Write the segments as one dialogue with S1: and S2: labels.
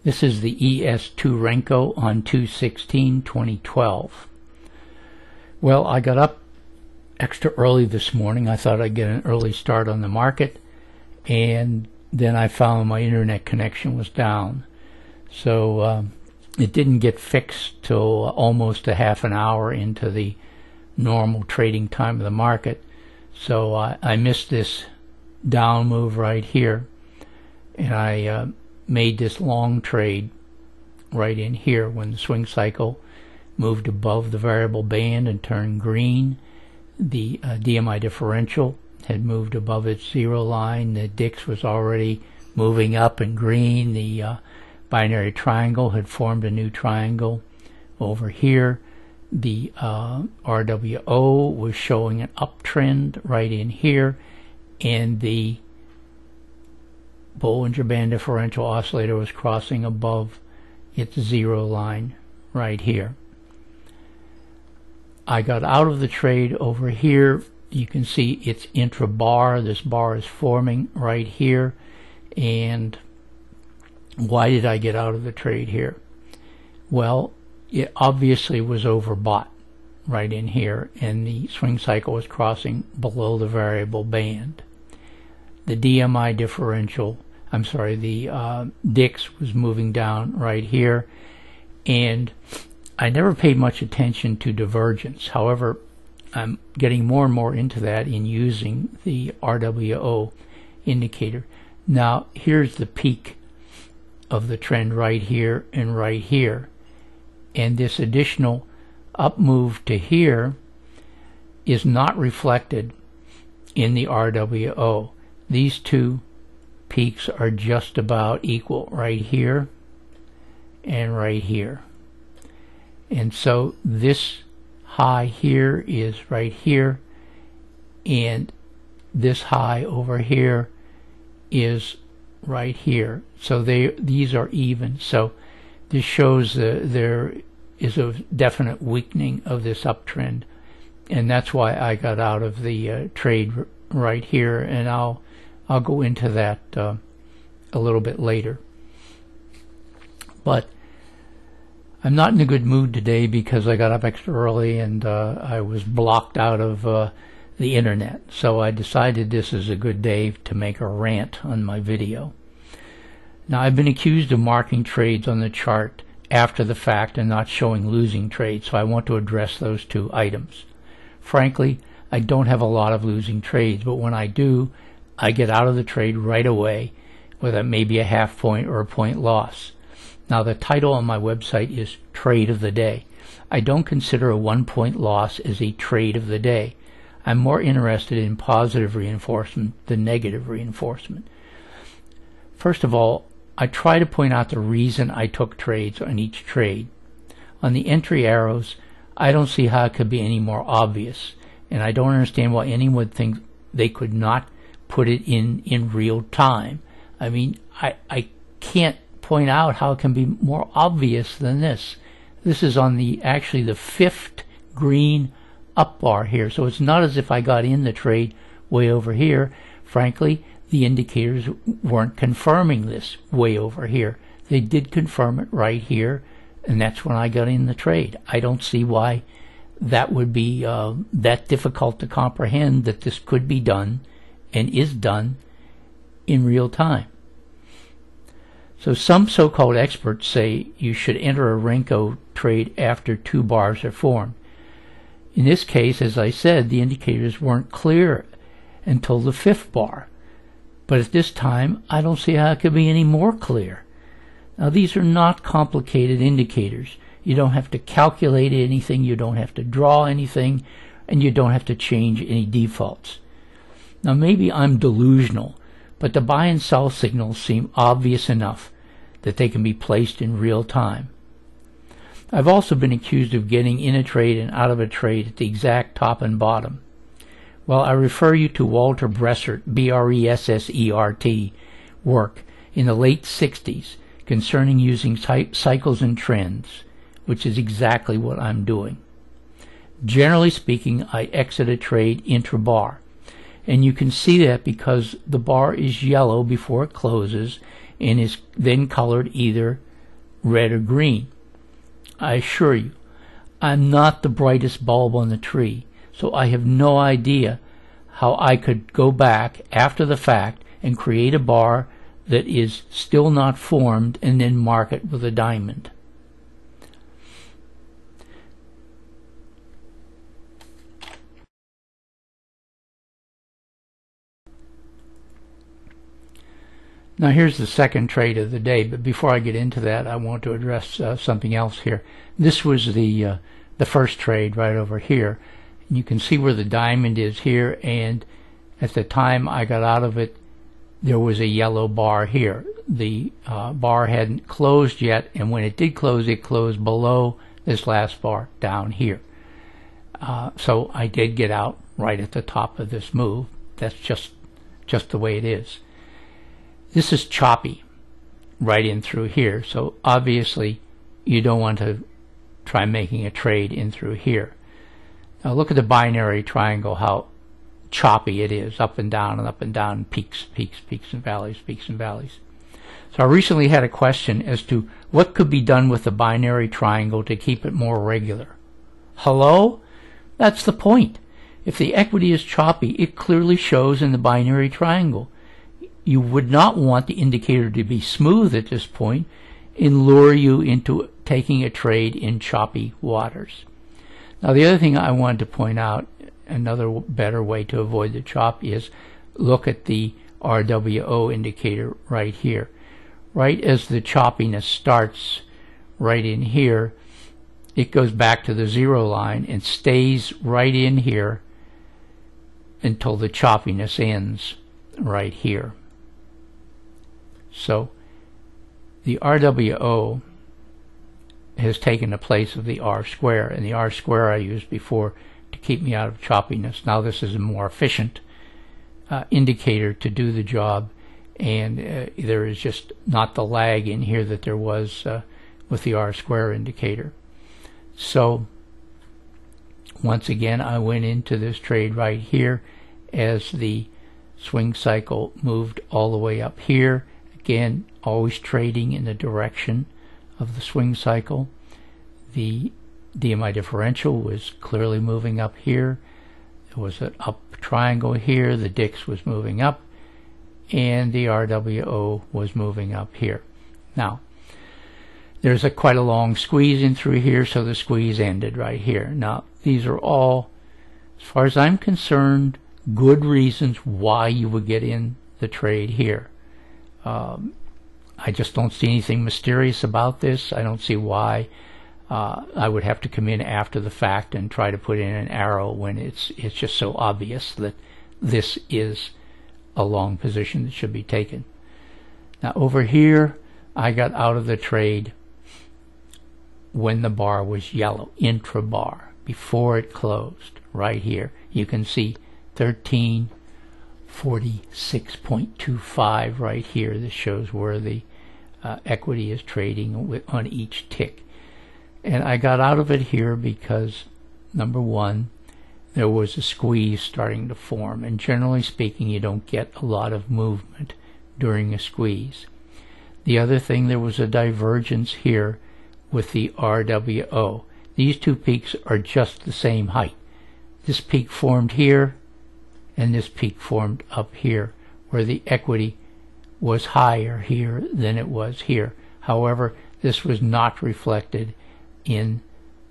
S1: This is the ES2 Renko on 2/16/2012. Well, I got up extra early this morning. I thought I'd get an early start on the market, and then I found my internet connection was down. So it didn't get fixed till almost a half an hour into the normal trading time of the market. So I missed this down move right here, and I made this long trade right in here when the swing cycle moved above the variable band and turned green. The DMI differential had moved above its zero line. The DIX was already moving up in green. The binary triangle had formed a new triangle over here. The RWO was showing an uptrend right in here, and the Bollinger Band differential oscillator was crossing above its zero line right here. I got out of the trade over here. You can see it's intra-bar. This bar is forming right here. And why did I get out of the trade here? Well, it obviously was overbought right in here, and the swing cycle was crossing below the variable band. The DMI differential, the DIX was moving down right here, and I never paid much attention to divergence. However, I'm getting more and more into that in using the RWO indicator. Now, here's the peak of the trend right here and right here. And this additional up move to here is not reflected in the RWO. These two peaks are just about equal right here and right here. And so this high here is right here, and this high over here is right here. So these are even. So this shows there is a definite weakening of this uptrend, and that's why I got out of the trade right here, and I'll go into that a little bit later. But I'm not in a good mood today because I got up extra early and I was blocked out of the internet. So I decided this is a good day to make a rant on my video. Now, I've been accused of marking trades on the chart after the fact and not showing losing trades, so I want to address those two items. Frankly, I don't have a lot of losing trades, but when I do, I get out of the trade right away with maybe a half point or a point loss. Now, the title on my website is Trade of the Day. I don't consider a 1 point loss as a trade of the day. I'm more interested in positive reinforcement than negative reinforcement. First of all, I try to point out the reason I took trades on each trade. On the entry arrows, I don't see how it could be any more obvious, and I don't understand why anyone would think they could not put it in real time. I mean, I can't point out how it can be more obvious than this. This is on actually the fifth green up bar here, so it's not as if I got in the trade way over here. Frankly, the indicators weren't confirming this way over here. They did confirm it right here, and that's when I got in the trade. I don't see why that would be that difficult to comprehend, that this could be done and is done in real time. So some so-called experts say you should enter a Renko trade after two bars are formed. In this case, as I said, the indicators weren't clear until the fifth bar. But at this time, I don't see how it could be any more clear. Now, these are not complicated indicators. You don't have to calculate anything, you don't have to draw anything, and you don't have to change any defaults. Now, maybe I'm delusional, but the buy and sell signals seem obvious enough that they can be placed in real time. I've also been accused of getting in a trade and out of a trade at the exact top and bottom. Well, I refer you to Walter Bressert, B-R-E-S-S-E-R-T, work in the late 60s concerning using cycles and trends, which is exactly what I'm doing. Generally speaking, I exit a trade intra-bar. And you can see that because the bar is yellow before it closes and is then colored either red or green. I assure you, I'm not the brightest bulb on the tree, so I have no idea how I could go back after the fact and create a bar that is still not formed and then mark it with a diamond. Now here's the second trade of the day, but before I get into that, I want to address something else here. This was the first trade right over here. And you can see where the diamond is here, and at the time I got out of it, there was a yellow bar here. The bar hadn't closed yet, and when it did close, it closed below this last bar down here. So I did get out right at the top of this move. That's just the way it is. This is choppy right in through here, so obviously you don't want to try making a trade in through here. Now look at the binary triangle, how choppy it is, up and down, peaks, peaks, peaks and valleys, peaks and valleys. So I recently had a question as to what could be done with the binary triangle to keep it more regular. Hello? That's the point. If the equity is choppy, it clearly shows in the binary triangle. You would not want the indicator to be smooth at this point and lure you into taking a trade in choppy waters. Now the other thing I wanted to point out, another better way to avoid the chop, is look at the RWO indicator right here. Right as the choppiness starts right in here, it goes back to the zero line and stays right in here until the choppiness ends right here. So the RWO has taken the place of the R square, and the R square I used before to keep me out of choppiness. Now this is a more efficient indicator to do the job, and there is just not the lag in here that there was with the R square indicator. So once again, I went into this trade right here as the swing cycle moved all the way up here. Again, always trading in the direction of the swing cycle. The DMI differential was clearly moving up here. There was an up triangle here. The DIX was moving up, and the RWO was moving up here. Now, there's quite a long squeeze in through here, so the squeeze ended right here. Now, these are all, as far as I'm concerned, good reasons why you would get in the trade here. I just don't see anything mysterious about this. I don't see why I would have to come in after the fact and try to put in an arrow when it's just so obvious that this is a long position that should be taken. Now over here, I got out of the trade when the bar was yellow, intra-bar, before it closed, right here. You can see 1346.25 right here. This shows where the equity is trading on each tick. And I got out of it here because, number one, there was a squeeze starting to form, and generally speaking you don't get a lot of movement during a squeeze. The other thing, there was a divergence here with the RWO. These two peaks are just the same height. This peak formed here, and this peak formed up here, where the equity was higher here than it was here. However, this was not reflected in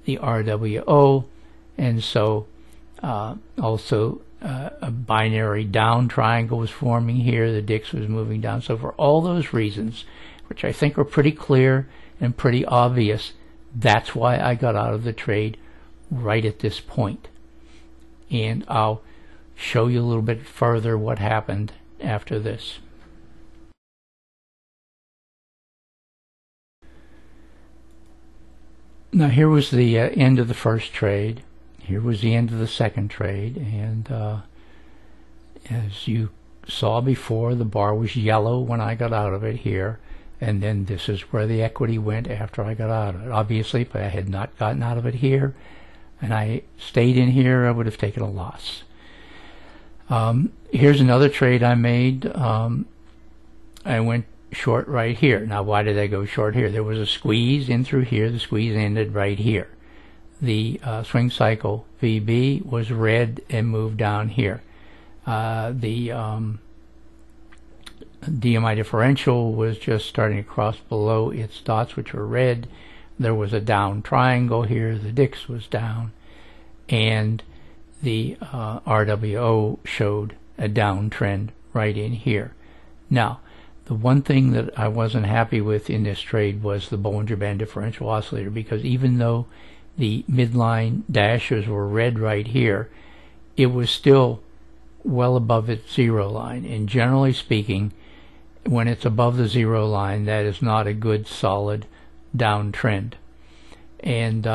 S1: the RWO, and so also a binary down triangle was forming here. The DIX was moving down. So for all those reasons, which I think are pretty clear and pretty obvious, that's why I got out of the trade right at this point. And I'll show you a little bit further what happened after this. Now here was the end of the first trade. Here was the end of the second trade, and as you saw before, the bar was yellow when I got out of it here, and then this is where the equity went after I got out of it. Obviously, if I had not gotten out of it here and I stayed in here, I would have taken a loss. Here's another trade I made. I went short right here. Now, why did I go short here? There was a squeeze in through here. The squeeze ended right here. The swing cycle VB was red and moved down here. The DMI differential was just starting to cross below its dots, which were red. There was a down triangle here. The DIX was down, and the RWO showed a downtrend right in here. Now, the one thing that I wasn't happy with in this trade was the Bollinger Band differential oscillator, because even though the midline dashes were red right here, it was still well above its zero line. And generally speaking, when it's above the zero line, that is not a good solid downtrend. And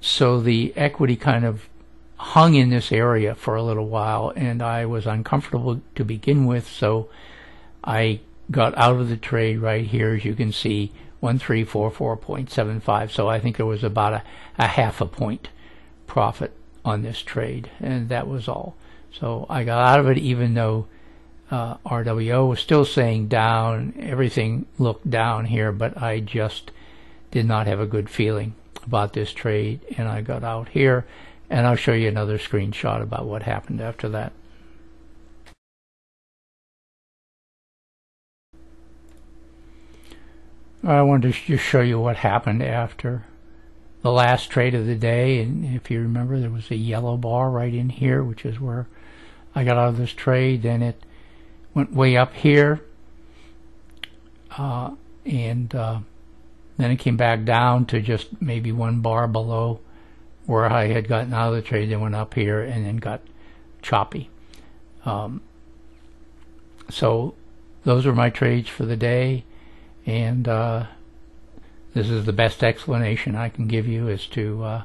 S1: so the equity kind of hung in this area for a little while, and I was uncomfortable to begin with, so I got out of the trade right here, as you can see, 1344.75. So I think there was about a half a point profit on this trade, and that was all. So I got out of it, even though RWO was still saying down. Everything looked down here, but I just did not have a good feeling about this trade, and I got out here, and I'll show you another screenshot about what happened after that. I wanted to just show you what happened after the last trade of the day, and if you remember, there was a yellow bar right in here, which is where I got out of this trade. Then it went way up here, and then it came back down to just maybe one bar below where I had gotten out of the trade. Then went up here and then got choppy. So those were my trades for the day, and this is the best explanation I can give you as to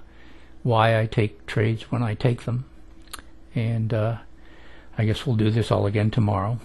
S1: why I take trades when I take them. And I guess we'll do this all again tomorrow.